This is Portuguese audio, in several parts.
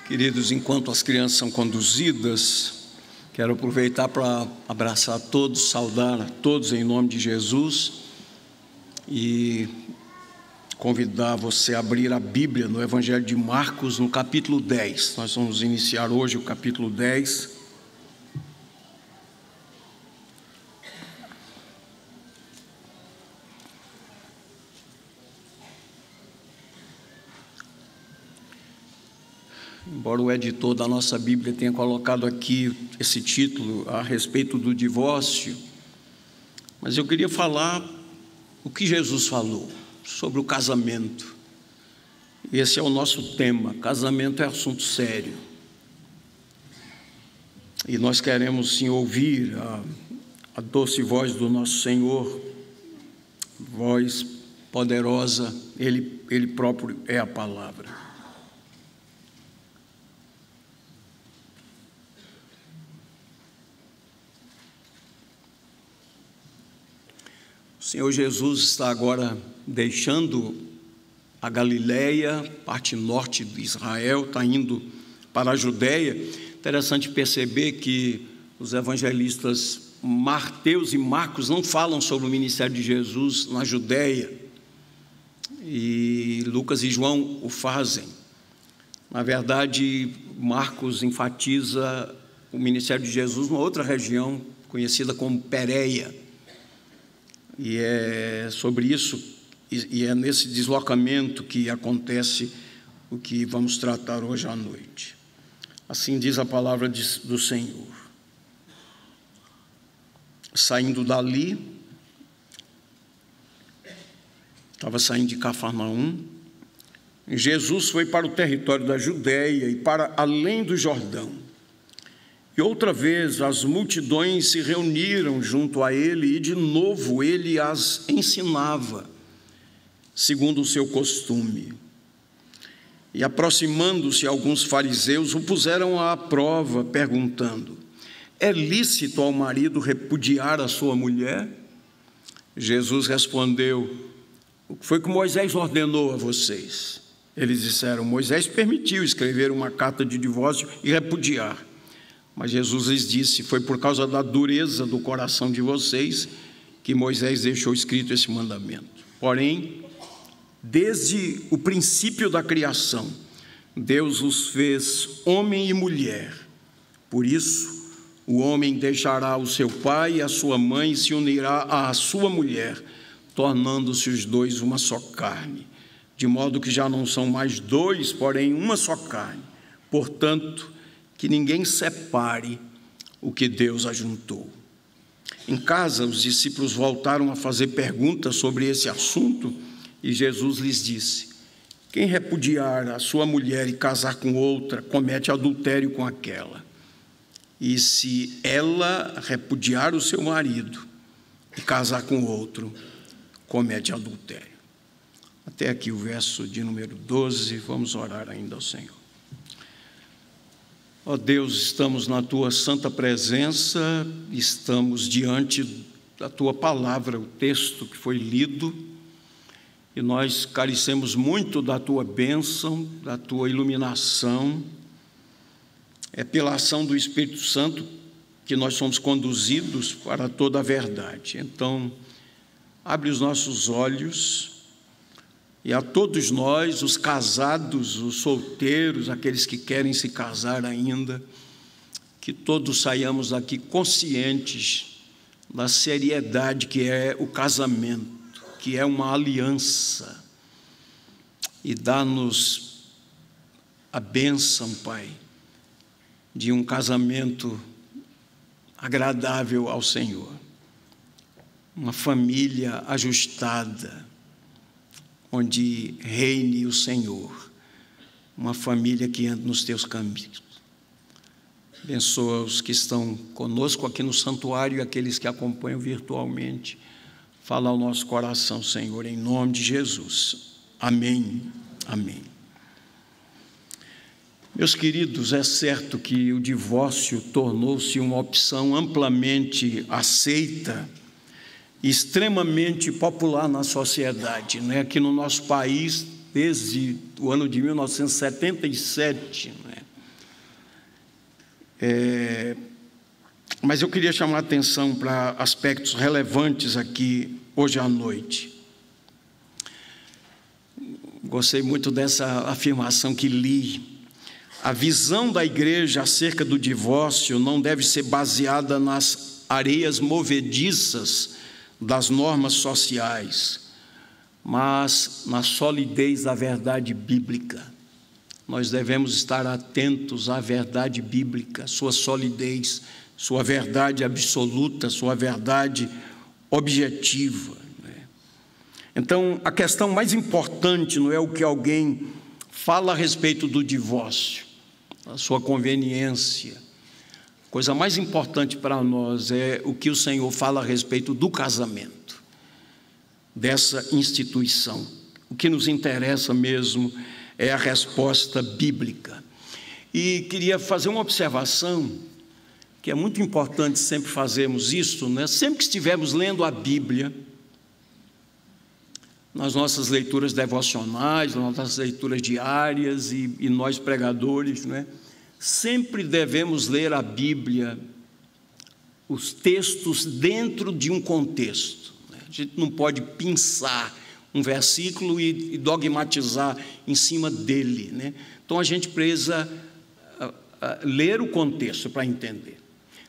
Queridos, enquanto as crianças são conduzidas, quero aproveitar para abraçar todos, saudar a todos em nome de Jesus e convidar você a abrir a Bíblia no Evangelho de Marcos, no capítulo 10. Nós vamos iniciar hoje o capítulo 10. Embora o editor da nossa Bíblia tenha colocado aqui esse título a respeito do divórcio, mas eu queria falar o que Jesus falou sobre o casamento. Esse é o nosso tema. Casamento é assunto sério. E nós queremos sim ouvir a doce voz do nosso Senhor, voz poderosa, Ele próprio é a palavra. O Senhor Jesus está agora deixando a Galileia, parte norte de Israel, está indo para a Judéia. Interessante perceber que os evangelistas Mateus e Marcos não falam sobre o ministério de Jesus na Judéia, e Lucas e João o fazem. Na verdade, Marcos enfatiza o ministério de Jesus numa outra região conhecida como Pérea. E é sobre isso, e é nesse deslocamento que acontece o que vamos tratar hoje à noite. Assim diz a palavra do Senhor. Saindo dali, estava saindo de Cafarnaum, Jesus foi para o território da Judéia e para além do Jordão. E outra vez as multidões se reuniram junto a ele e de novo ele as ensinava, segundo o seu costume. E aproximando-se alguns fariseus, o puseram à prova, perguntando: é lícito ao marido repudiar a sua mulher? Jesus respondeu: o que foi que Moisés ordenou a vocês? Eles disseram: Moisés permitiu escrever uma carta de divórcio e repudiar. Mas Jesus lhes disse: foi por causa da dureza do coração de vocês que Moisés deixou escrito esse mandamento. Porém, desde o princípio da criação, Deus os fez homem e mulher. Por isso, o homem deixará o seu pai e a sua mãe e se unirá à sua mulher, tornando-se os dois uma só carne. De modo que já não são mais dois, porém uma só carne. Portanto, que ninguém separe o que Deus ajuntou. Em casa, os discípulos voltaram a fazer perguntas sobre esse assunto e Jesus lhes disse: quem repudiar a sua mulher e casar com outra, comete adultério com aquela. E se ela repudiar o seu marido e casar com outro, comete adultério. Até aqui o verso de número 12, vamos orar ainda ao Senhor. Ó Deus, estamos na Tua santa presença, estamos diante da Tua palavra, o texto que foi lido, e nós carecemos muito da Tua bênção, da Tua iluminação. É pela ação do Espírito Santo que nós somos conduzidos para toda a verdade. Então, abre os nossos olhos. E a todos nós, os casados, os solteiros, aqueles que querem se casar ainda, que todos saiamos daqui conscientes da seriedade que é o casamento, que é uma aliança, e dá-nos a bênção, Pai, de um casamento agradável ao Senhor, uma família ajustada, onde reine o Senhor, uma família que anda nos teus caminhos. Abençoa os que estão conosco aqui no santuário e aqueles que acompanham virtualmente. Fala ao nosso coração, Senhor, em nome de Jesus. Amém. Amém. Meus queridos, é certo que o divórcio tornou-se uma opção amplamente aceita, extremamente popular na sociedade, né? Aqui no nosso país, desde o ano de 1977, né? Mas eu queria chamar a atenção para aspectos relevantes aqui hoje à noite. Gostei muito dessa afirmação que li. A visão da igreja acerca do divórcio não deve ser baseada nas areias movediças das normas sociais, mas na solidez da verdade bíblica. Nós devemos estar atentos à verdade bíblica, sua solidez, sua verdade absoluta, sua verdade objetiva. Então, a questão mais importante não é o que alguém fala a respeito do divórcio, a sua conveniência. A coisa mais importante para nós é o que o Senhor fala a respeito do casamento, dessa instituição. O que nos interessa mesmo é a resposta bíblica. E queria fazer uma observação, que é muito importante sempre fazermos isso, né? Sempre que estivermos lendo a Bíblia, nas nossas leituras devocionais, nas nossas leituras diárias e nós pregadores, né? Sempre devemos ler a Bíblia, os textos dentro de um contexto, né? A gente não pode pensar um versículo e dogmatizar em cima dele, né? Então a gente precisa ler o contexto para entender.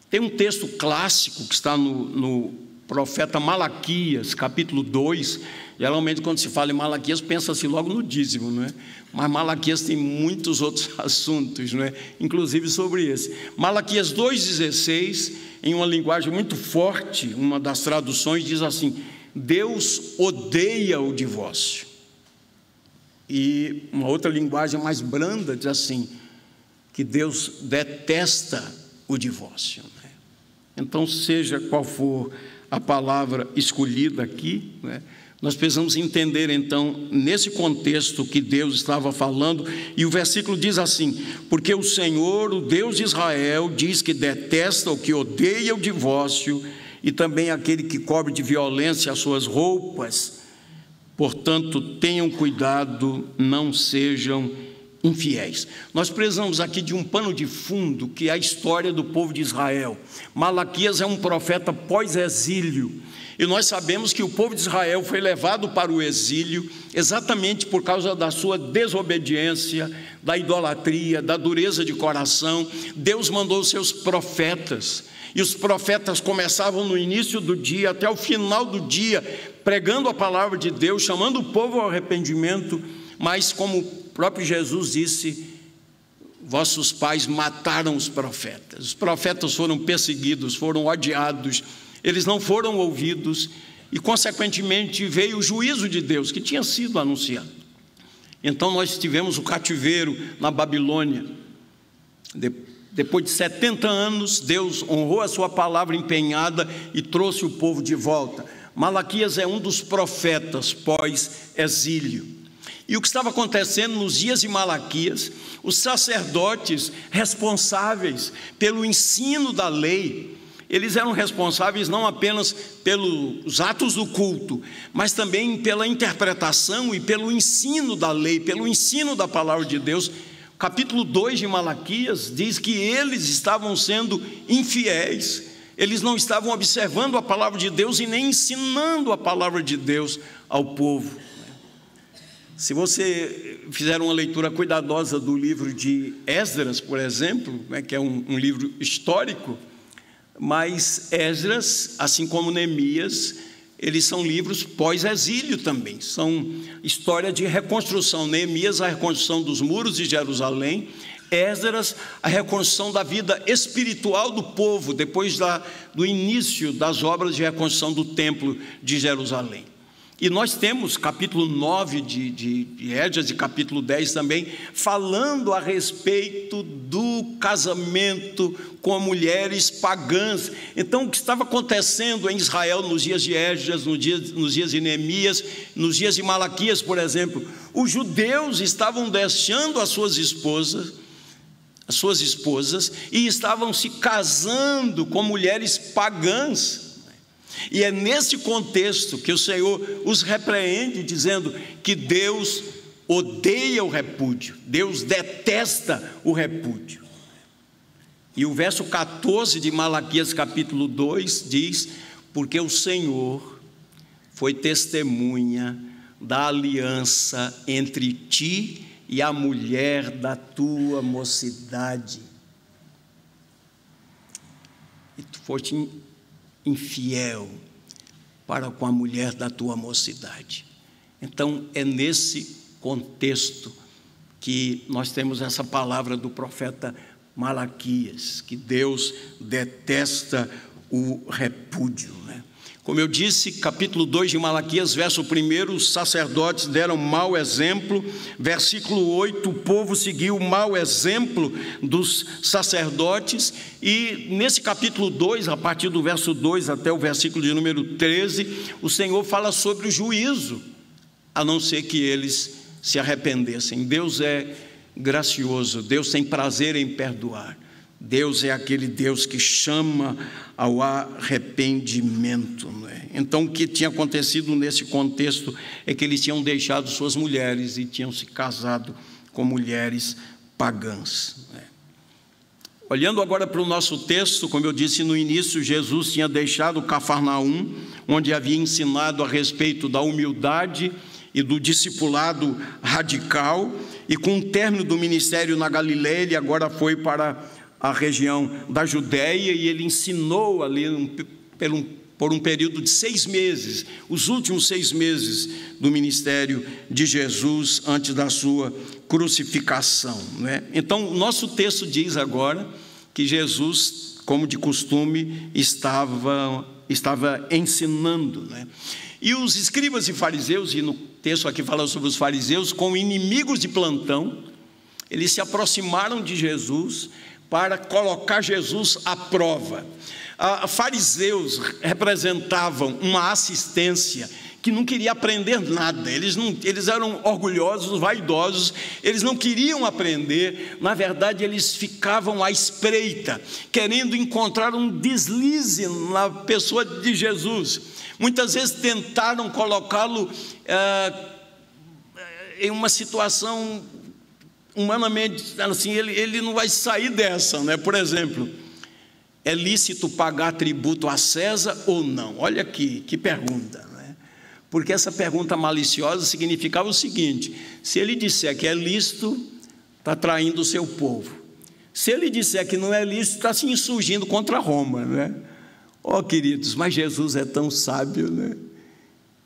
Tem um texto clássico que está no profeta Malaquias, capítulo 2. Geralmente, quando se fala em Malaquias, pensa-se logo no dízimo, não é? Mas Malaquias tem muitos outros assuntos, não é? Inclusive sobre esse. Malaquias 2,16, em uma linguagem muito forte, uma das traduções diz assim: Deus odeia o divórcio. E uma outra linguagem mais branda diz assim, que Deus detesta o divórcio, não é? Então, seja qual for a palavra escolhida aqui, não é? Nós precisamos entender, então, nesse contexto que Deus estava falando, e o versículo diz assim: porque o Senhor, o Deus de Israel, diz que detesta o que odeia o divórcio e também aquele que cobre de violência as suas roupas. Portanto, tenham cuidado, não sejam infiéis. Nós precisamos aqui de um pano de fundo, que é a história do povo de Israel. Malaquias é um profeta pós-exílio. E nós sabemos que o povo de Israel foi levado para o exílio exatamente por causa da sua desobediência, da idolatria, da dureza de coração. Deus mandou os seus profetas, e os profetas começavam no início do dia até o final do dia, pregando a palavra de Deus, chamando o povo ao arrependimento. Mas como o próprio Jesus disse, vossos pais mataram os profetas foram perseguidos, foram odiados, eles não foram ouvidos, e consequentemente veio o juízo de Deus, que tinha sido anunciado. Então nós tivemos o cativeiro na Babilônia. Depois de 70 anos, Deus honrou a sua palavra empenhada e trouxe o povo de volta. Malaquias é um dos profetas pós-exílio. E o que estava acontecendo nos dias de Malaquias, os sacerdotes responsáveis pelo ensino da lei, eles eram responsáveis não apenas pelos atos do culto, mas também pela interpretação e pelo ensino da lei, pelo ensino da palavra de Deus. Capítulo 2 de Malaquias diz que eles estavam sendo infiéis, eles não estavam observando a palavra de Deus e nem ensinando a palavra de Deus ao povo. Se você fizer uma leitura cuidadosa do livro de Esdras, por exemplo, que é um livro histórico, mas Esdras, assim como Neemias, eles são livros pós-exílio também, são história de reconstrução. Neemias, a reconstrução dos muros de Jerusalém; Esdras, a reconstrução da vida espiritual do povo, depois do início das obras de reconstrução do templo de Jerusalém. E nós temos capítulo 9 de Esdras e capítulo 10 também, falando a respeito do casamento com mulheres pagãs. Então, o que estava acontecendo em Israel nos dias de Esdras, nos dias de Neemias, nos dias de Malaquias, por exemplo, os judeus estavam deixando as suas esposas, e estavam se casando com mulheres pagãs. E é nesse contexto que o Senhor os repreende, dizendo que Deus odeia o repúdio, Deus detesta o repúdio. E o verso 14 de Malaquias capítulo 2 diz: porque o Senhor foi testemunha da aliança entre ti e a mulher da tua mocidade. E tu foste infiel para com a mulher da tua mocidade. Então é nesse contexto que nós temos essa palavra do profeta Malaquias, que Deus detesta o repúdio, né? Como eu disse, capítulo 2 de Malaquias, verso 1, os sacerdotes deram mau exemplo. Versículo 8, o povo seguiu o mau exemplo dos sacerdotes. E nesse capítulo 2, a partir do verso 2 até o versículo de número 13, o Senhor fala sobre o juízo, a não ser que eles se arrependessem. Deus é gracioso, Deus tem prazer em perdoar. Deus é aquele Deus que chama ao arrependimento, não é? Então, o que tinha acontecido nesse contexto é que eles tinham deixado suas mulheres e tinham se casado com mulheres pagãs, não é? Olhando agora para o nosso texto, como eu disse no início, Jesus tinha deixado Cafarnaum, onde havia ensinado a respeito da humildade e do discipulado radical, e com o término do ministério na Galiléia, ele agora foi para a região da Judéia, e ele ensinou ali por um período de 6 meses, os últimos 6 meses do ministério de Jesus antes da sua crucificação, né? Então, o nosso texto diz agora que Jesus, como de costume, estava ensinando, né? E os escribas e fariseus, e no texto aqui fala sobre os fariseus, como inimigos de plantão, eles se aproximaram de Jesus para colocar Jesus à prova. Fariseus representavam uma assistência que não queria aprender nada, eles eram orgulhosos, vaidosos, eles não queriam aprender. Na verdade, eles ficavam à espreita, querendo encontrar um deslize na pessoa de Jesus. Muitas vezes tentaram colocá-lo em uma situação, humanamente, assim, ele não vai sair dessa, né? Por exemplo, é lícito pagar tributo a César ou não? Olha aqui, que pergunta, né? Porque essa pergunta maliciosa significava o seguinte: se ele disser que é lícito, está traindo o seu povo. Se ele disser que não é lícito, está se insurgindo contra Roma, né? Oh, queridos, mas Jesus é tão sábio, né,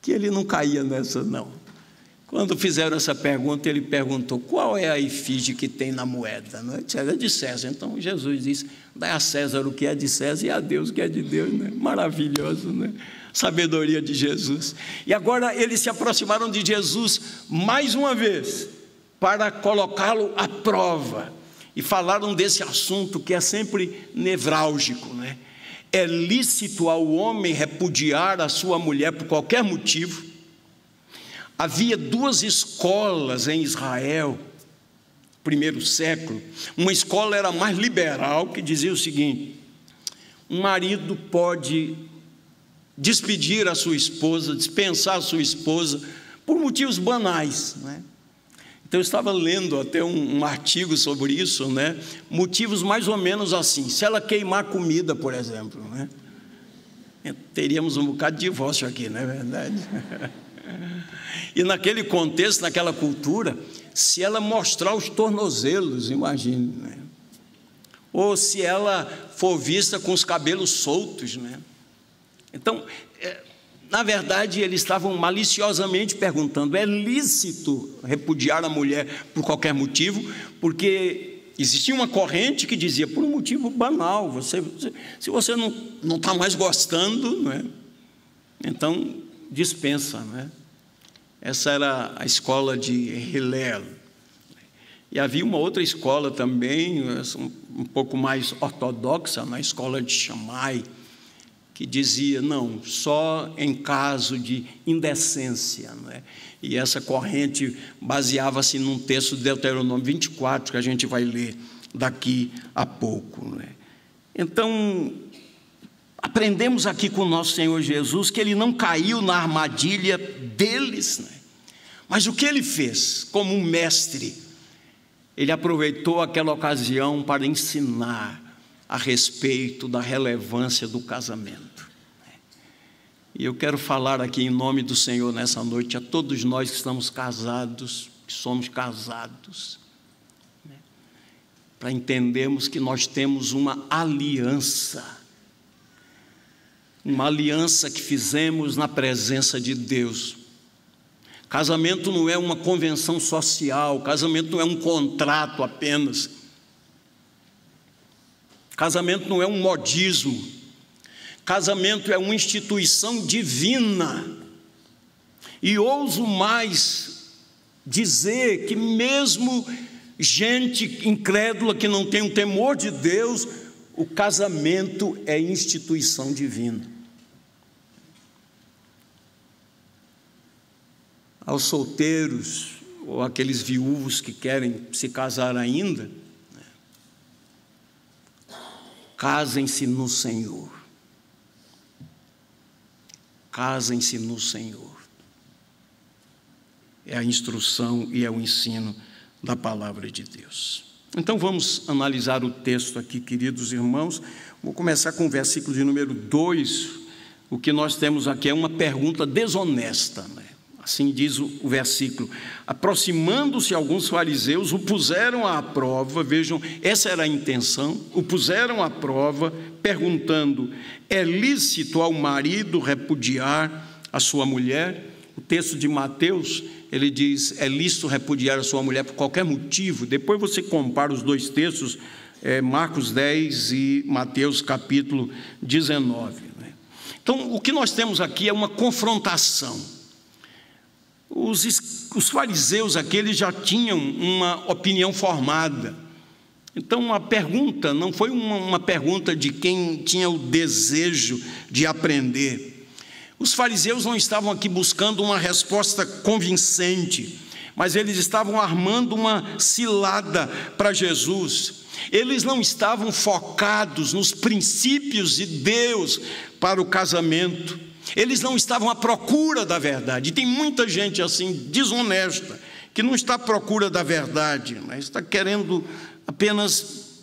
que ele não caía nessa, não. Quando fizeram essa pergunta, ele perguntou: qual é a efígie que tem na moeda? Não é de César. Então Jesus disse: dai a César o que é de César e a Deus o que é de Deus, né? Maravilhoso, né? Sabedoria de Jesus. E agora eles se aproximaram de Jesus mais uma vez para colocá-lo à prova, e falaram desse assunto que é sempre nevrálgico, né? É lícito ao homem repudiar a sua mulher por qualquer motivo? Havia 2 escolas em Israel, primeiro século. Uma escola era mais liberal, que dizia o seguinte: um marido pode despedir a sua esposa, dispensar a sua esposa por motivos banais, né? Então eu estava lendo até um artigo sobre isso, né? Motivos mais ou menos assim: se ela queimar comida, por exemplo, né? Teríamos um bocado de divórcio aqui, não é verdade? E naquele contexto, naquela cultura, se ela mostrar os tornozelos, imagine, né? Ou se ela for vista com os cabelos soltos, né? Então, na verdade, eles estavam maliciosamente perguntando: é lícito repudiar a mulher por qualquer motivo? Porque existia uma corrente que dizia: por um motivo banal, se você não está mais gostando, não é? Então dispensa, não é? Essa era a escola de Hillel. E havia uma outra escola também, um pouco mais ortodoxa, na escola de Shammai, que dizia: não, só em caso de indecência, não é? E essa corrente baseava-se num texto de Deuteronômio 24, que a gente vai ler daqui a pouco, não é? Então, aprendemos aqui com o nosso Senhor Jesus que ele não caiu na armadilha deles, né? Mas o que ele fez como um mestre? Ele aproveitou aquela ocasião para ensinar a respeito da relevância do casamento. E eu quero falar aqui em nome do Senhor nessa noite a todos nós que estamos casados, que somos casados, para entendermos que nós temos uma aliança que fizemos na presença de Deus. Casamento não é uma convenção social, casamento não é um contrato apenas, casamento não é um modismo, casamento é uma instituição divina. E ouso mais dizer que mesmo gente incrédula que não tem o temor de Deus, o casamento é instituição divina. Aos solteiros ou aqueles viúvos que querem se casar ainda, casem-se no Senhor. Casem-se no Senhor. É a instrução e é o ensino da palavra de Deus. Então vamos analisar o texto aqui, queridos irmãos. Vou começar com o versículo de número 2. O que nós temos aqui é uma pergunta desonesta, né? Assim diz o versículo: aproximando-se alguns fariseus, o puseram à prova. Vejam, essa era a intenção. O puseram à prova, perguntando: é lícito ao marido repudiar a sua mulher? O texto de Mateus, ele diz: é lícito repudiar a sua mulher por qualquer motivo. Depois você compara os dois textos, Marcos 10 e Mateus capítulo 19. Né? Então, o que nós temos aqui é uma confrontação. Os fariseus aqui, eles já tinham uma opinião formada. Então a pergunta não foi uma pergunta de quem tinha o desejo de aprender. Os fariseus não estavam aqui buscando uma resposta convincente, mas eles estavam armando uma cilada para Jesus. Eles não estavam focados nos princípios de Deus para o casamento. Eles não estavam à procura da verdade. E tem muita gente assim, desonesta, que não está à procura da verdade, mas está querendo apenas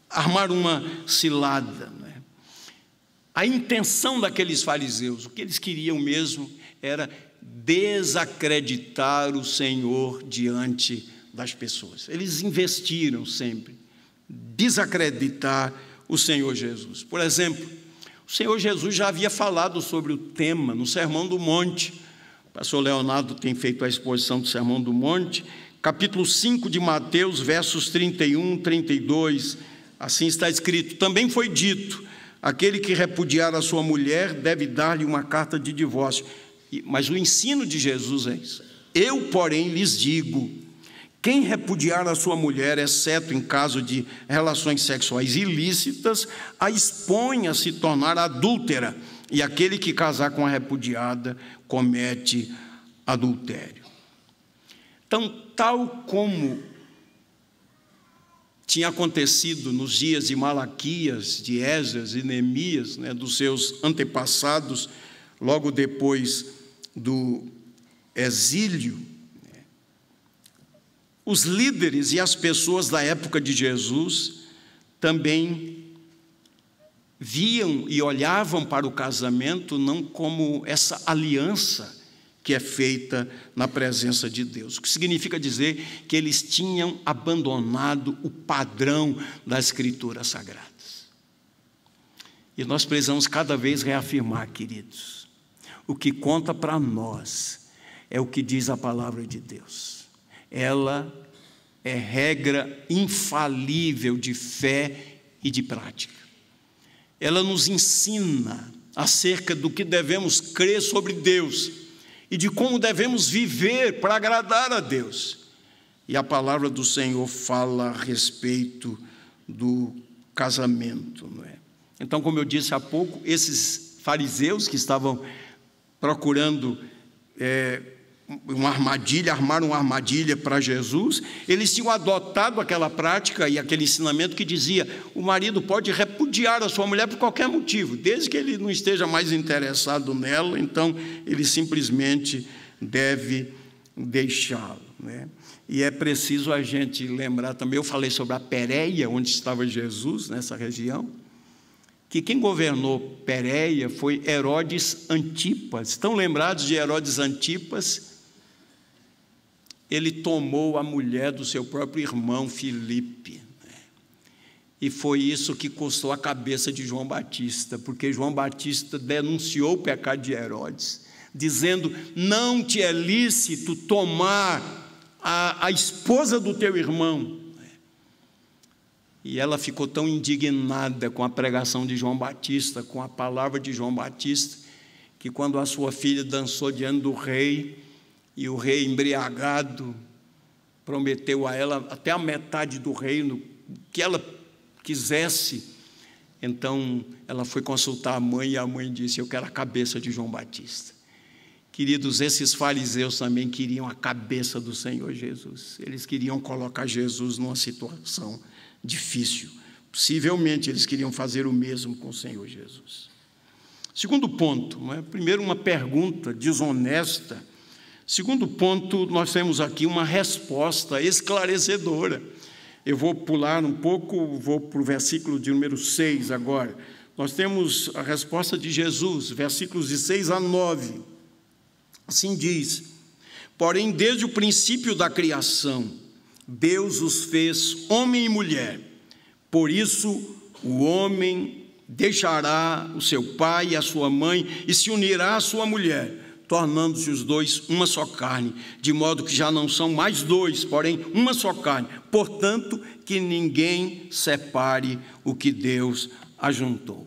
armar uma cilada, né? A intenção daqueles fariseus, o que eles queriam mesmo era desacreditar o Senhor diante das pessoas. Eles investiram sempre, desacreditar o Senhor Jesus. Por exemplo, o Senhor Jesus já havia falado sobre o tema no Sermão do Monte. O pastor Leonardo tem feito a exposição do Sermão do Monte, capítulo 5 de Mateus, versos 31, 32. Assim está escrito: também foi dito, aquele que repudiar a sua mulher deve dar-lhe uma carta de divórcio. Mas o ensino de Jesus é isso: eu, porém, lhes digo, quem repudiar a sua mulher, exceto em caso de relações sexuais ilícitas, a expõe a se tornar adúltera, e aquele que casar com a repudiada comete adultério. Então, tal como tinha acontecido nos dias de Malaquias, de Esdras e Neemias, né, dos seus antepassados, logo depois do exílio, os líderes e as pessoas da época de Jesus também viam e olhavam para o casamento não como essa aliança que é feita na presença de Deus, o que significa dizer que eles tinham abandonado o padrão das Escrituras Sagradas. E nós precisamos cada vez reafirmar, queridos, o que conta para nós é o que diz a palavra de Deus. Ela é regra infalível de fé e de prática. Ela nos ensina acerca do que devemos crer sobre Deus e de como devemos viver para agradar a Deus. E a palavra do Senhor fala a respeito do casamento, não é? Então, como eu disse há pouco, esses fariseus que estavam procurando uma armadilha, armaram uma armadilha para Jesus, eles tinham adotado aquela prática e aquele ensinamento que dizia: o marido pode repudiar a sua mulher por qualquer motivo, desde que ele não esteja mais interessado nela, então ele simplesmente deve deixá-lo, né? E é preciso a gente lembrar também, eu falei sobre a Pérea, onde estava Jesus, nessa região, que quem governou Pérea foi Herodes Antipas. Estão lembrados de Herodes Antipas? Ele tomou a mulher do seu próprio irmão Filipe. E foi isso que custou a cabeça de João Batista, porque João Batista denunciou o pecado de Herodes, dizendo: não te é lícito tomar a esposa do teu irmão. E ela ficou tão indignada com a pregação de João Batista, com a palavra de João Batista, que quando a sua filha dançou diante do rei, e o rei embriagado prometeu a ela até a metade do reino, que ela quisesse, então ela foi consultar a mãe, e a mãe disse: eu quero a cabeça de João Batista. Queridos, esses fariseus também queriam a cabeça do Senhor Jesus. Eles queriam colocar Jesus numa situação difícil. Possivelmente eles queriam fazer o mesmo com o Senhor Jesus. Segundo ponto, não é? Primeiro, uma pergunta desonesta. Segundo ponto, nós temos aqui uma resposta esclarecedora. Eu vou pular um pouco, vou para o versículo de número 6 agora. Nós temos a resposta de Jesus, versículos de 6 a 9. Assim diz: porém, desde o princípio da criação, Deus os fez homem e mulher. Por isso, o homem deixará o seu pai e a sua mãe e se unirá à sua mulher, tornando-se os dois uma só carne, de modo que já não são mais dois, porém uma só carne. Portanto, que ninguém separe o que Deus ajuntou.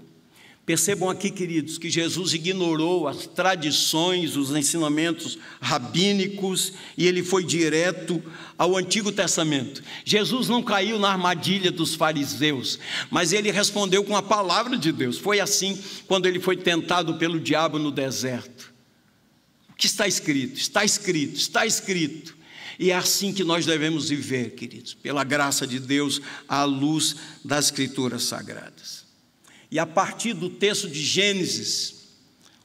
Percebam aqui, queridos, que Jesus ignorou as tradições, os ensinamentos rabínicos, e ele foi direto ao Antigo Testamento. Jesus não caiu na armadilha dos fariseus, mas ele respondeu com a palavra de Deus. Foi assim quando ele foi tentado pelo diabo no deserto. O que está escrito? Está escrito, está escrito. E é assim que nós devemos viver, queridos, pela graça de Deus, à luz das Escrituras Sagradas. E a partir do texto de Gênesis,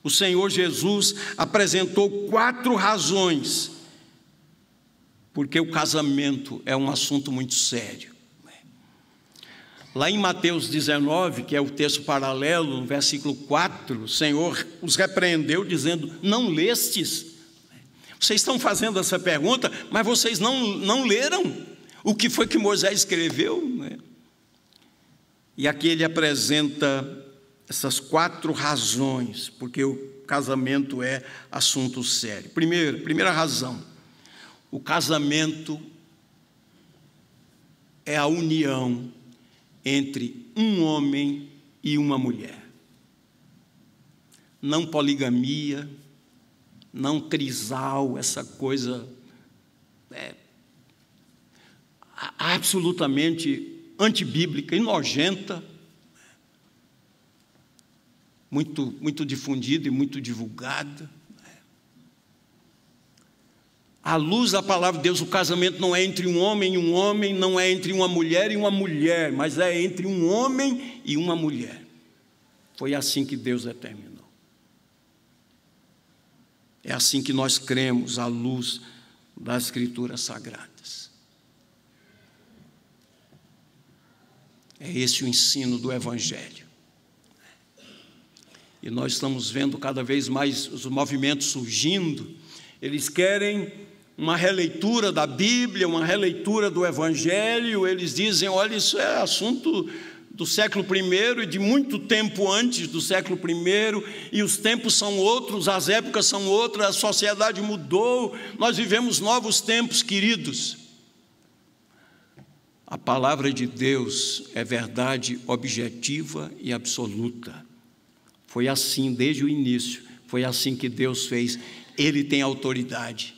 o Senhor Jesus apresentou 4 razões, porque o casamento é um assunto muito sério. Lá em Mateus 19, que é o texto paralelo, no versículo 4, o Senhor os repreendeu dizendo: não lestes? Vocês estão fazendo essa pergunta, mas vocês não leram o que foi que Moisés escreveu, né? E aqui ele apresenta essas 4 razões, porque o casamento é assunto sério. Primeira razão: o casamento é a união entre um homem e uma mulher. Não poligamia, não trisal, essa coisa absolutamente antibíblica e nojenta, muito difundida e muito divulgada. À luz da palavra de Deus, o casamento não é entre um homem e um homem, não é entre uma mulher e uma mulher, mas é entre um homem e uma mulher. Foi assim que Deus determinou. É assim que nós cremos, à luz das Escrituras Sagradas. É esse o ensino do Evangelho. E nós estamos vendo cada vez mais os movimentos surgindo. Eles querem uma releitura da Bíblia, uma releitura do Evangelho. Eles dizem: olha, isso é assunto do século I e de muito tempo antes do século I, e os tempos são outros, as épocas são outras, a sociedade mudou, nós vivemos novos tempos, queridos. A palavra de Deus é verdade objetiva e absoluta. Foi assim desde o início, foi assim que Deus fez. Ele tem autoridade.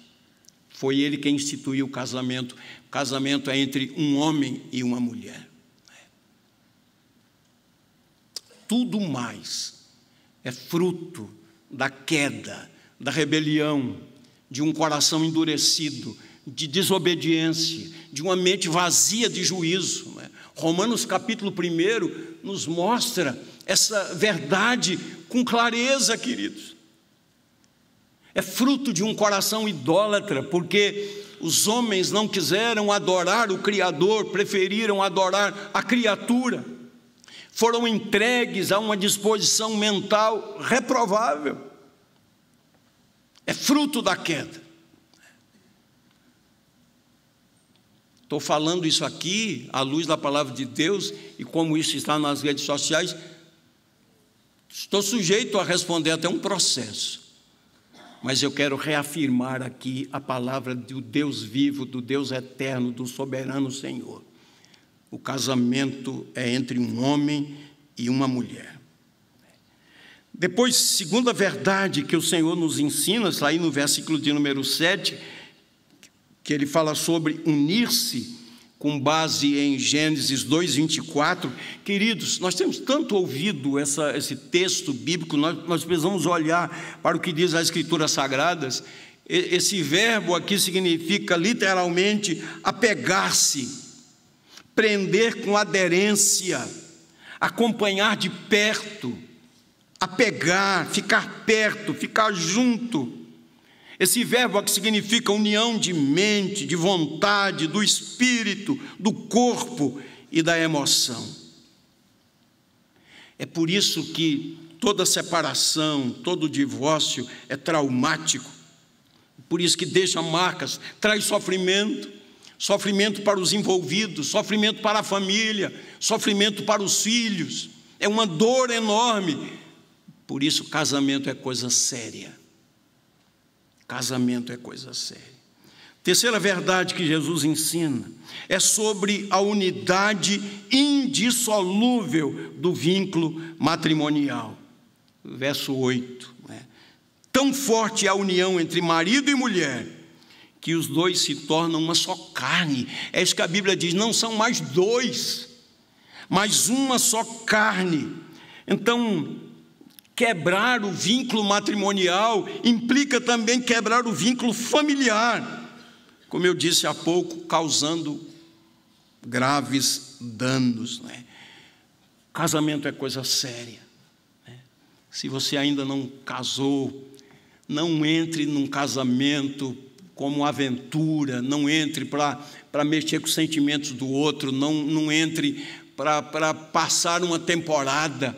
Foi Ele quem instituiu o casamento. O casamento é entre um homem e uma mulher. Tudo mais é fruto da queda, da rebelião, de um coração endurecido, de desobediência, de uma mente vazia de juízo. Romanos capítulo 1 nos mostra essa verdade com clareza, queridos. é fruto de um coração idólatra, porque os homens não quiseram adorar o Criador, preferiram adorar a criatura, foram entregues a uma disposição mental reprovável, é fruto da queda. Estou falando isso aqui à luz da palavra de Deus, e como isso está nas redes sociais, estou sujeito a responder até um processo, mas eu quero reafirmar aqui a palavra do Deus vivo, do Deus eterno, do soberano Senhor. O casamento é entre um homem e uma mulher. Depois, segunda verdade que o Senhor nos ensina, está aí no versículo de número 7, que ele fala sobre unir-se, com base em Gênesis 2:24. Queridos, nós temos tanto ouvido esse texto bíblico, nós precisamos olhar para o que diz as Escrituras Sagradas. Esse verbo aqui significa literalmente apegar-se, prender com aderência, acompanhar de perto, apegar, ficar perto, ficar junto. Esse verbo aqui significa união de mente, de vontade, do espírito, do corpo e da emoção. É por isso que toda separação, todo divórcio é traumático. Por isso que deixa marcas, traz sofrimento, sofrimento para os envolvidos, sofrimento para a família, sofrimento para os filhos. É uma dor enorme. Por isso, casamento é coisa séria. Casamento é coisa séria. Terceira verdade que Jesus ensina é sobre a unidade indissolúvel do vínculo matrimonial. Verso 8. Tão forte é a união entre marido e mulher, que os dois se tornam uma só carne. É isso que a Bíblia diz, não são mais dois, mas uma só carne. Então, quebrar o vínculo matrimonial implica também quebrar o vínculo familiar, como eu disse há pouco, causando graves danos. Casamento é coisa séria. Se você ainda não casou, não entre num casamento como aventura, não entre para mexer com os sentimentos do outro, não entre para passar uma temporada,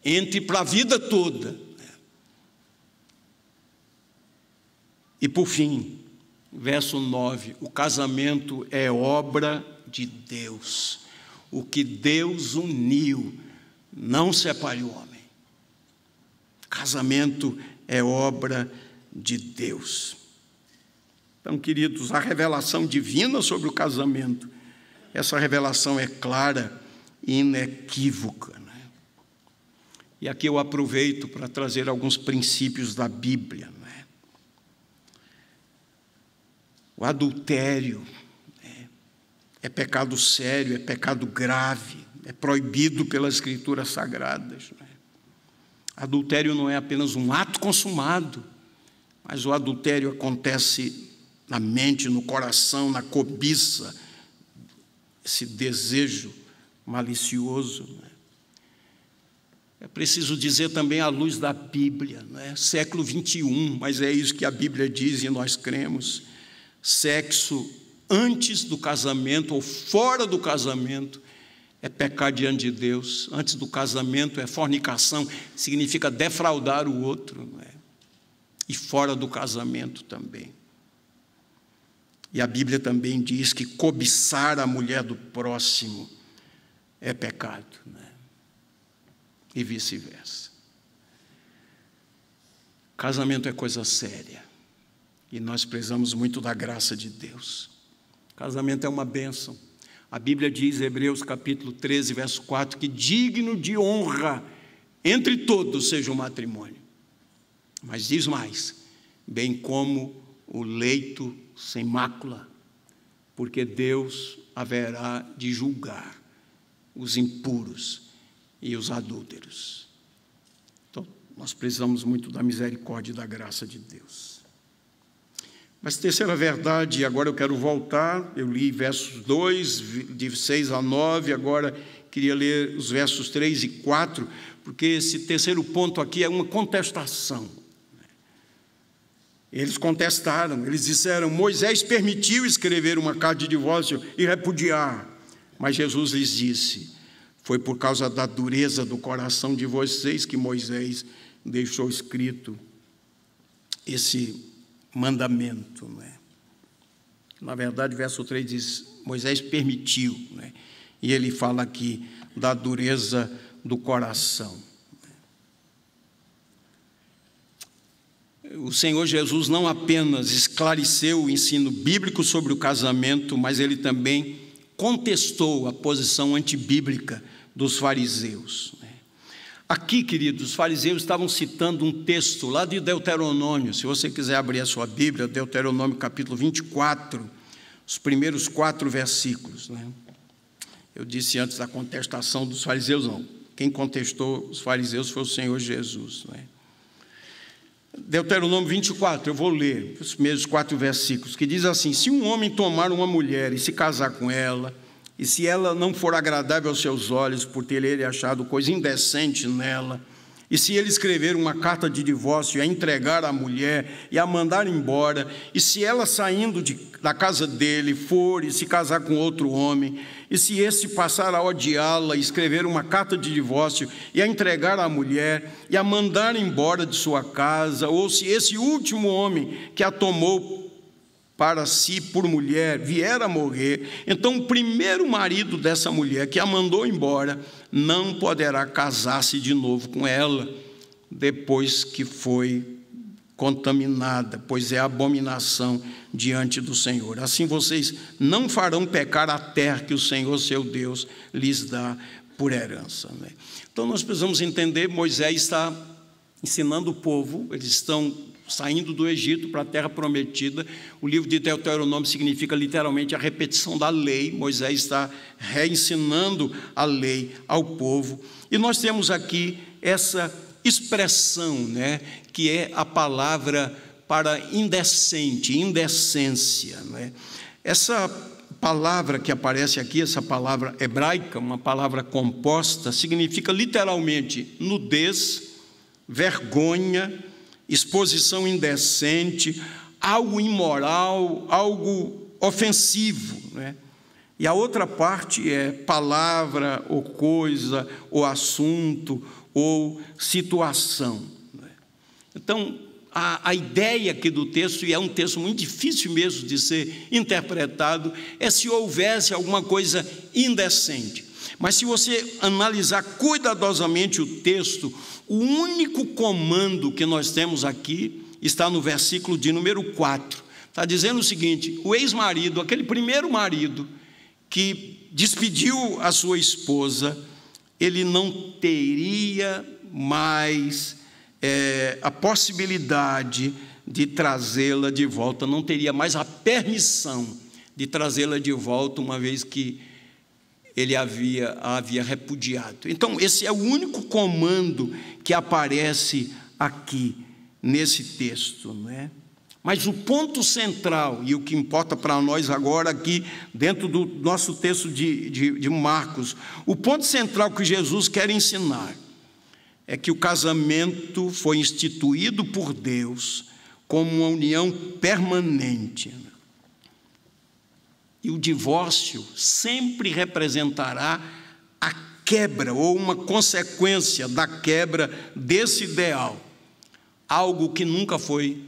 entre para a vida toda. E por fim, verso 9, o casamento é obra de Deus. O que Deus uniu, não separe o homem. Casamento é obra de Deus. Então, queridos, a revelação divina sobre o casamento, essa revelação é clara e inequívoca. E aqui eu aproveito para trazer alguns princípios da Bíblia. O adultério é pecado sério, é pecado grave, é proibido pelas Escrituras Sagradas. Adultério não é apenas um ato consumado, mas o adultério acontece na mente, no coração, na cobiça, esse desejo malicioso. É preciso dizer também à luz da Bíblia, século 21, mas é isso que a Bíblia diz e nós cremos. Sexo antes do casamento ou fora do casamento é pecar diante de Deus. Antes do casamento é fornicação, significa defraudar o outro, e fora do casamento também. E a Bíblia também diz que cobiçar a mulher do próximo é pecado, e vice-versa. Casamento é coisa séria e nós precisamos muito da graça de Deus. Casamento é uma bênção. A Bíblia diz, Hebreus capítulo 13, verso 4, que digno de honra entre todos seja o matrimônio. Mas diz mais, bem como o leito sem mácula, porque Deus haverá de julgar os impuros e os adúlteros. Então, nós precisamos muito da misericórdia e da graça de Deus. Mas terceira verdade, agora eu quero voltar, eu li versos 2, de 6 a 9, agora queria ler os versos 3 e 4, porque esse terceiro ponto aqui é uma contestação. Eles contestaram, eles disseram: Moisés permitiu escrever uma carta de divórcio e repudiar. Mas Jesus lhes disse: foi por causa da dureza do coração de vocês que Moisés deixou escrito esse mandamento, não é? Na verdade, verso 3 diz: Moisés permitiu, não é? E ele fala aqui da dureza do coração. O Senhor Jesus não apenas esclareceu o ensino bíblico sobre o casamento, mas ele também contestou a posição antibíblica dos fariseus. Aqui, queridos, os fariseus estavam citando um texto lá de Deuteronômio. Se você quiser abrir a sua Bíblia, Deuteronômio capítulo 24, os primeiros 4 versículos, né? Eu disse antes da contestação dos fariseus, não. Quem contestou os fariseus foi o Senhor Jesus, né? Deuteronômio 24, eu vou ler os primeiros 4 versículos, que diz assim: se um homem tomar uma mulher e se casar com ela, e se ela não for agradável aos seus olhos, por ter ele achado coisa indecente nela, e se ele escrever uma carta de divórcio e a entregar à mulher e a mandar embora, e se ela saindo da casa dele for e se casar com outro homem, e se esse passar a odiá-la e escrever uma carta de divórcio e a entregar à mulher e a mandar embora de sua casa, ou se esse último homem que a tomou para si por mulher vier a morrer, então o primeiro marido dessa mulher que a mandou embora não poderá casar-se de novo com ela depois que foi contaminada, pois é abominação diante do Senhor. Assim vocês não farão pecar a terra que o Senhor seu Deus lhes dá por herança, né? Então nós precisamos entender, Moisés está ensinando o povo, eles estão saindo do Egito para a terra prometida. O livro de Deuteronômio significa literalmente a repetição da lei. Moisés está reensinando a lei ao povo. E nós temos aqui essa expressão, né, que é a palavra para indecente, indecência, né? Essa palavra que aparece aqui, essa palavra hebraica, uma palavra composta, significa literalmente nudez, vergonha, exposição indecente, algo imoral, algo ofensivo, né? E a outra parte é palavra ou coisa, ou assunto, ou situação, né? Então, a ideia aqui do texto, e é um texto muito difícil mesmo de ser interpretado, é se houvesse alguma coisa indecente. Mas se você analisar cuidadosamente o texto, o único comando que nós temos aqui está no versículo de número 4. Está dizendo o seguinte: o ex-marido, aquele primeiro marido que despediu a sua esposa, ele não teria mais a possibilidade de trazê-la de volta, não teria mais a permissão de trazê-la de volta, uma vez que ele a havia repudiado. Então, esse é o único comando que aparece aqui nesse texto, não é? Mas o ponto central, e o que importa para nós agora aqui, dentro do nosso texto de Marcos, o ponto central que Jesus quer ensinar é que o casamento foi instituído por Deus como uma união permanente. E o divórcio sempre representará a quebra ou uma consequência da quebra desse ideal, algo que nunca foi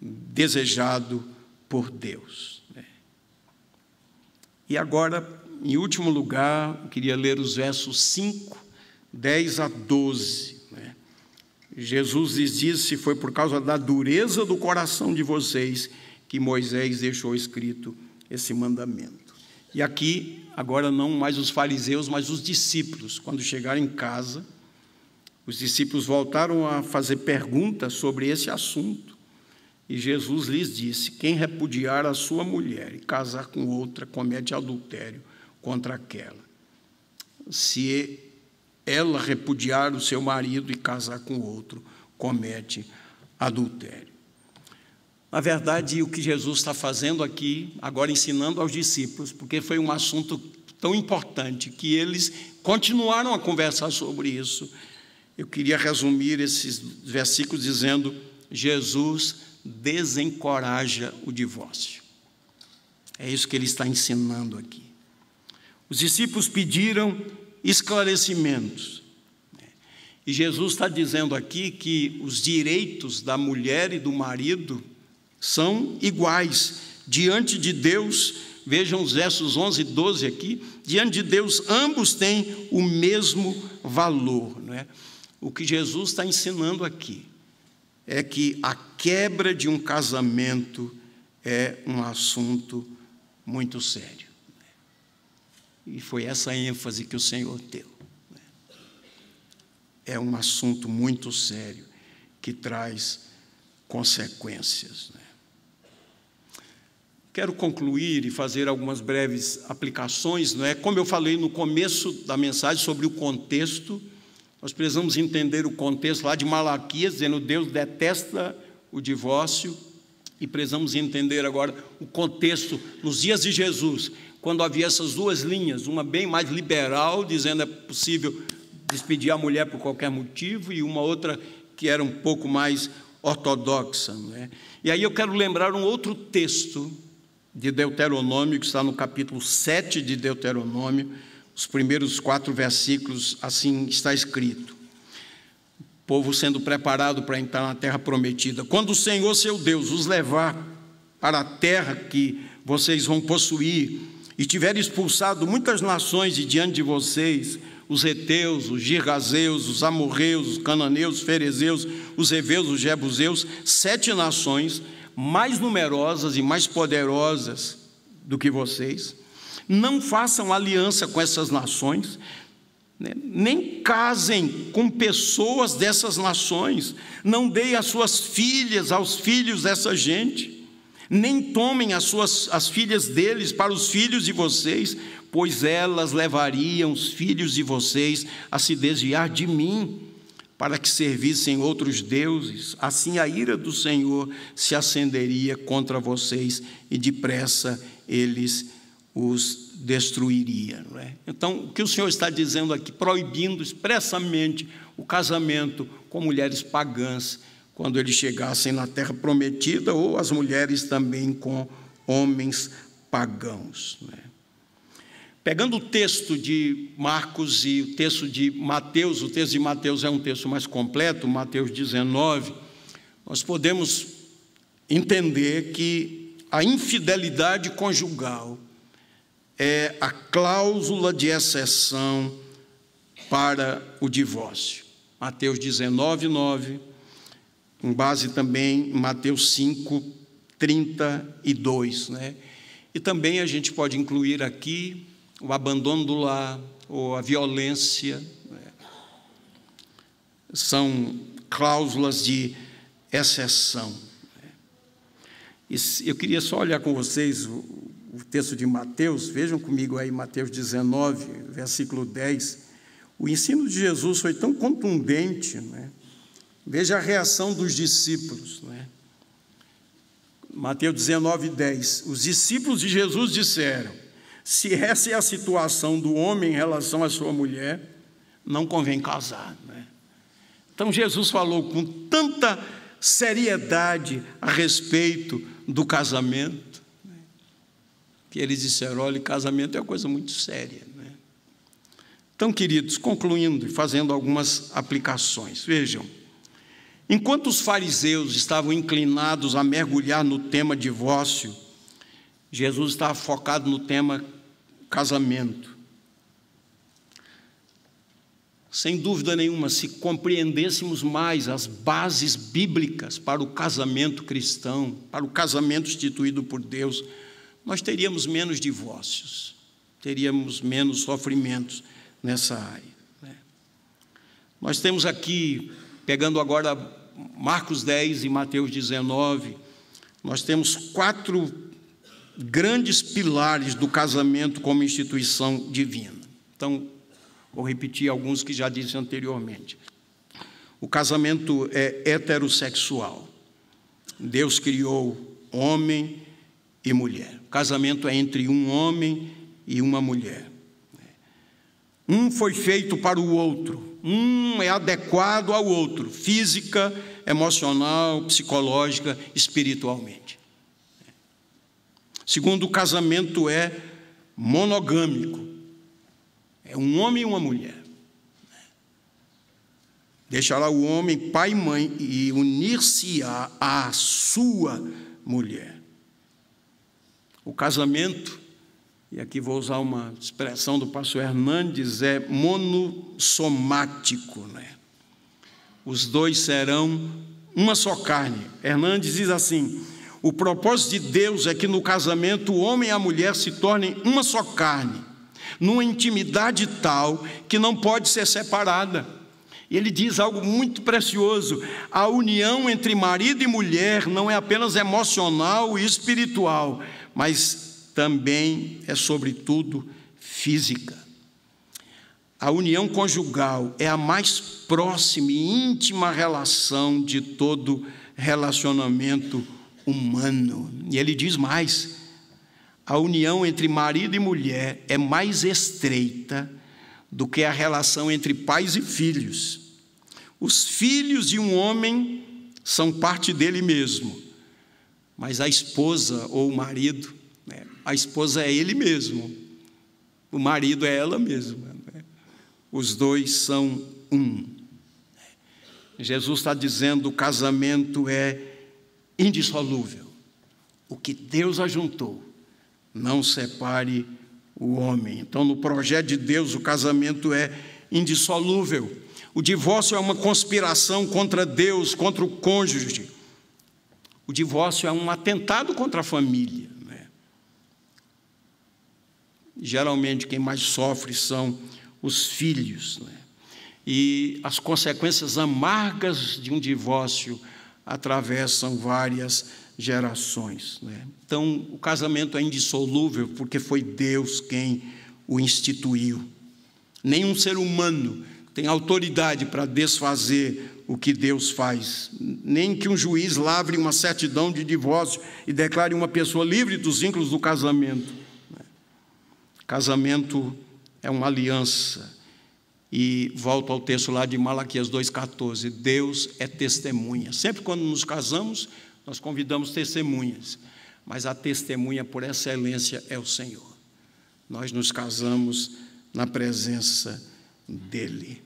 desejado por Deus. E agora, em último lugar, eu queria ler os versos 5, 10 a 12. Jesus lhes disse: foi por causa da dureza do coração de vocês que Moisés deixou escrito esse mandamento. E aqui, agora não mais os fariseus, mas os discípulos, quando chegaram em casa, os discípulos voltaram a fazer perguntas sobre esse assunto, e Jesus lhes disse: quem repudiar a sua mulher e casar com outra, comete adultério contra aquela. Se ela repudiar o seu marido e casar com outro, comete adultério. Na verdade, o que Jesus está fazendo aqui, agora ensinando aos discípulos, porque foi um assunto tão importante que eles continuaram a conversar sobre isso. Eu queria resumir esses versículos dizendo: Jesus desencoraja o divórcio. É isso que ele está ensinando aqui. Os discípulos pediram esclarecimentos. E Jesus está dizendo aqui que os direitos da mulher e do marido são iguais diante de Deus. Vejam os versos 11 e 12 aqui. Diante de Deus, ambos têm o mesmo valor, não é? O que Jesus está ensinando aqui é que a quebra de um casamento é um assunto muito sério. E foi essa ênfase que o Senhor deu. É um assunto muito sério que traz consequências. Quero concluir e fazer algumas breves aplicações. Como eu falei no começo da mensagem sobre o contexto, nós precisamos entender o contexto lá de Malaquias, dizendo que Deus detesta o divórcio, e precisamos entender agora o contexto nos dias de Jesus, quando havia essas duas linhas, uma bem mais liberal, dizendo que é possível despedir a mulher por qualquer motivo, e uma outra que era um pouco mais ortodoxa. E aí eu quero lembrar um outro texto de Deuteronômio, que está no capítulo 7 de Deuteronômio, os primeiros 4 versículos, assim está escrito: o povo sendo preparado para entrar na terra prometida. Quando o Senhor, seu Deus, os levar para a terra que vocês vão possuir, e tiver expulsado muitas nações de diante de vocês, os heteus, os girgazeus, os amorreus, os cananeus, os ferezeus, os heveus, os jebuseus, 7 nações mais numerosas e mais poderosas do que vocês, não façam aliança com essas nações, nem casem com pessoas dessas nações, não deem as suas filhas aos filhos dessa gente, nem tomem as filhas deles para os filhos de vocês, pois elas levariam os filhos de vocês a se desviar de mim, para que servissem outros deuses. Assim a ira do Senhor se acenderia contra vocês, e depressa eles os destruiria. Não é? Então, o que o Senhor está dizendo aqui, proibindo expressamente o casamento com mulheres pagãs, quando eles chegassem na terra prometida, ou as mulheres também com homens pagãos. Não é? Pegando o texto de Marcos e o texto de Mateus, o texto de Mateus é um texto mais completo, Mateus 19, nós podemos entender que a infidelidade conjugal é a cláusula de exceção para o divórcio. Mateus 19, 9, com base também em Mateus 5, 32. E também a gente pode incluir aqui o abandono do lar, ou a violência. São cláusulas de exceção. E eu queria só olhar com vocês o texto de Mateus. Vejam comigo aí Mateus 19, versículo 10. O ensino de Jesus foi tão contundente. Veja a reação dos discípulos. Mateus 19, 10. Os discípulos de Jesus disseram: se essa é a situação do homem em relação à sua mulher, não convém casar. Então Jesus falou com tanta seriedade a respeito do casamento, que eles disseram: olha, casamento é uma coisa muito séria. Então, queridos, concluindo e fazendo algumas aplicações, vejam, enquanto os fariseus estavam inclinados a mergulhar no tema divórcio, Jesus estava focado no tema casamento. Sem dúvida nenhuma, se compreendêssemos mais as bases bíblicas para o casamento cristão, para o casamento instituído por Deus, nós teríamos menos divórcios, teríamos menos sofrimentos nessa área. Nós temos aqui, pegando agora Marcos 10 e Mateus 19, nós temos 4 grandes pilares do casamento como instituição divina. Então, vou repetir alguns que já disse anteriormente. O casamento é heterossexual. Deus criou homem e mulher. O casamento é entre um homem e uma mulher. Um foi feito para o outro. um é adequado ao outro, física, emocional, psicológica, espiritualmente. Segundo, o casamento é monogâmico, é um homem e uma mulher. Deixará o homem pai e mãe e unir-se-á à sua mulher. O casamento, e aqui vou usar uma expressão do pastor Hernandes, é monossomático, né? Os dois serão uma só carne. Hernandes diz assim: o propósito de Deus é que no casamento o homem e a mulher se tornem uma só carne, numa intimidade tal que não pode ser separada. E ele diz algo muito precioso: a união entre marido e mulher não é apenas emocional e espiritual, mas também é, sobretudo, física. A união conjugal é a mais próxima e íntima relação de todo relacionamento humano. E ele diz mais: a união entre marido e mulher é mais estreita do que a relação entre pais e filhos. Os filhos de um homem são parte dele mesmo, mas a esposa ou o marido, né? A esposa é ele mesmo, o marido é ela mesma, né? Os dois são um. Jesus está dizendo: o casamento é indissolúvel. O que Deus ajuntou, não separe o homem. Então, no projeto de Deus, o casamento é indissolúvel. O divórcio é uma conspiração contra Deus, contra o cônjuge. O divórcio é um atentado contra a família, né? Geralmente, quem mais sofre são os filhos, né? E as consequências amargas de um divórcio atravessam várias gerações, né? Então, o casamento é indissolúvel porque foi Deus quem o instituiu. Nenhum ser humano tem autoridade para desfazer o que Deus faz. Nem que um juiz lavre uma certidão de divórcio e declare uma pessoa livre dos vínculos do casamento. Casamento é uma aliança. E volto ao texto lá de Malaquias 2,14. Deus é testemunha. Sempre quando nos casamos, nós convidamos testemunhas, mas a testemunha por excelência é o Senhor. Nós nos casamos na presença dEle.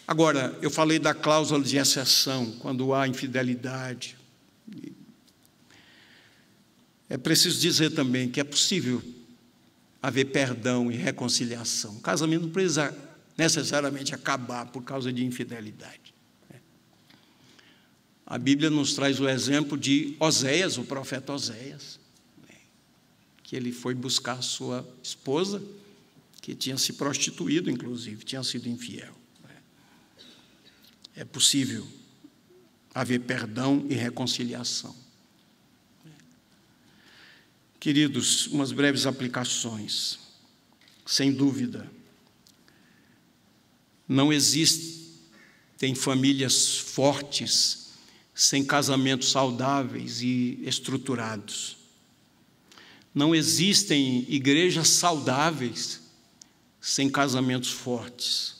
Agora, eu falei da cláusula de exceção, quando há infidelidade. É preciso dizer também que é possível haver perdão e reconciliação. O casamento não precisa necessariamente acabar por causa de infidelidade. A Bíblia nos traz o exemplo de Oséias, o profeta Oséias, que ele foi buscar a sua esposa, que tinha se prostituído, inclusive, tinha sido infiel. É possível haver perdão e reconciliação. Queridos, umas breves aplicações. Sem dúvida, não existem famílias fortes sem casamentos saudáveis e estruturados. Não existem igrejas saudáveis sem casamentos fortes.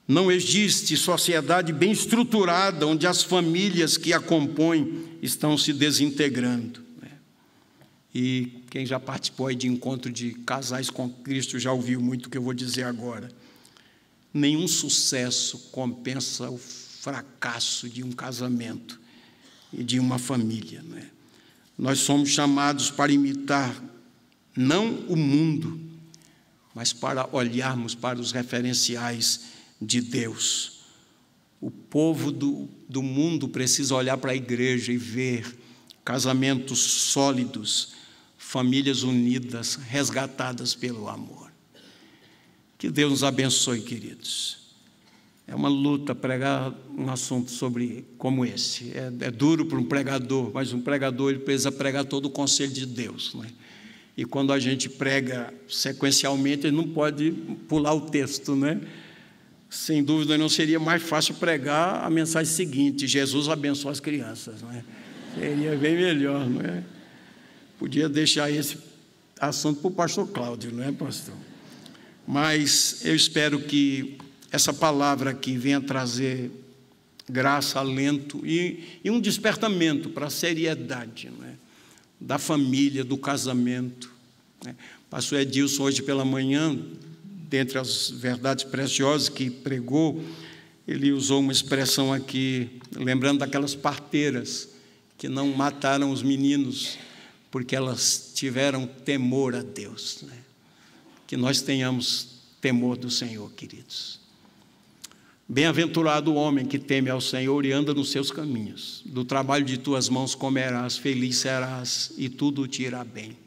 Não existe sociedade bem estruturada onde as famílias que a compõem estão se desintegrando. E quem já participou de encontro de casais com Cristo já ouviu muito o que eu vou dizer agora. Nenhum sucesso compensa o fracasso de um casamento e de uma família, né? Nós somos chamados para imitar não o mundo, mas para olharmos para os referenciais de Deus. O povo do mundo precisa olhar para a igreja e ver casamentos sólidos, famílias unidas, resgatadas pelo amor. Que Deus nos abençoe, queridos. É uma luta pregar um assunto como esse. É duro para um pregador, mas um pregador ele precisa pregar todo o conselho de Deus, né? E quando a gente prega sequencialmente, ele não pode pular o texto, né? Sem dúvida, não seria mais fácil pregar a mensagem seguinte: Jesus abençoa as crianças, não é? Seria bem melhor, não é? Podia deixar esse assunto para o pastor Cláudio, não é, pastor? Mas eu espero que essa palavra aqui venha trazer graça, alento e um despertamento para a seriedade, não é? Da família, do casamento, né? Pastor Edilson, hoje pela manhã, dentre as verdades preciosas que pregou, ele usou uma expressão aqui, lembrando daquelas parteiras que não mataram os meninos porque elas tiveram temor a Deus, né? Que nós tenhamos temor do Senhor, queridos. Bem-aventurado o homem que teme ao Senhor e anda nos seus caminhos. Do trabalho de tuas mãos comerás, feliz serás e tudo te irá bem.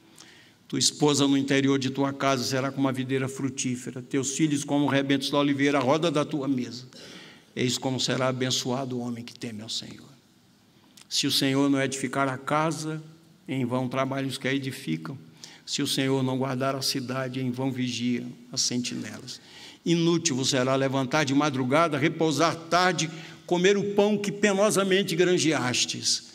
Tua esposa no interior de tua casa será como uma videira frutífera, teus filhos como rebentos da oliveira, a roda da tua mesa. Eis como será abençoado o homem que teme ao Senhor. Se o Senhor não edificar a casa, em vão trabalham os que a edificam. Se o Senhor não guardar a cidade, em vão vigiam as sentinelas. Inútil vos será levantar de madrugada, repousar tarde, comer o pão que penosamente granjeastes.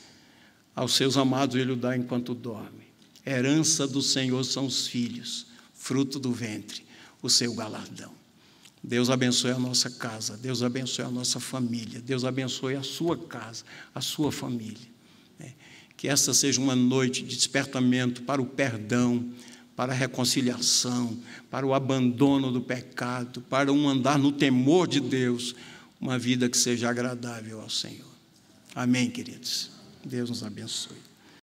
Aos seus amados ele o dá enquanto dorme. Herança do Senhor são os filhos, fruto do ventre, o seu galardão. Deus abençoe a nossa casa, Deus abençoe a nossa família, Deus abençoe a sua casa, a sua família. Que esta seja uma noite de despertamento para o perdão, para a reconciliação, para o abandono do pecado, para um andar no temor de Deus, uma vida que seja agradável ao Senhor. Amém, queridos? Deus nos abençoe.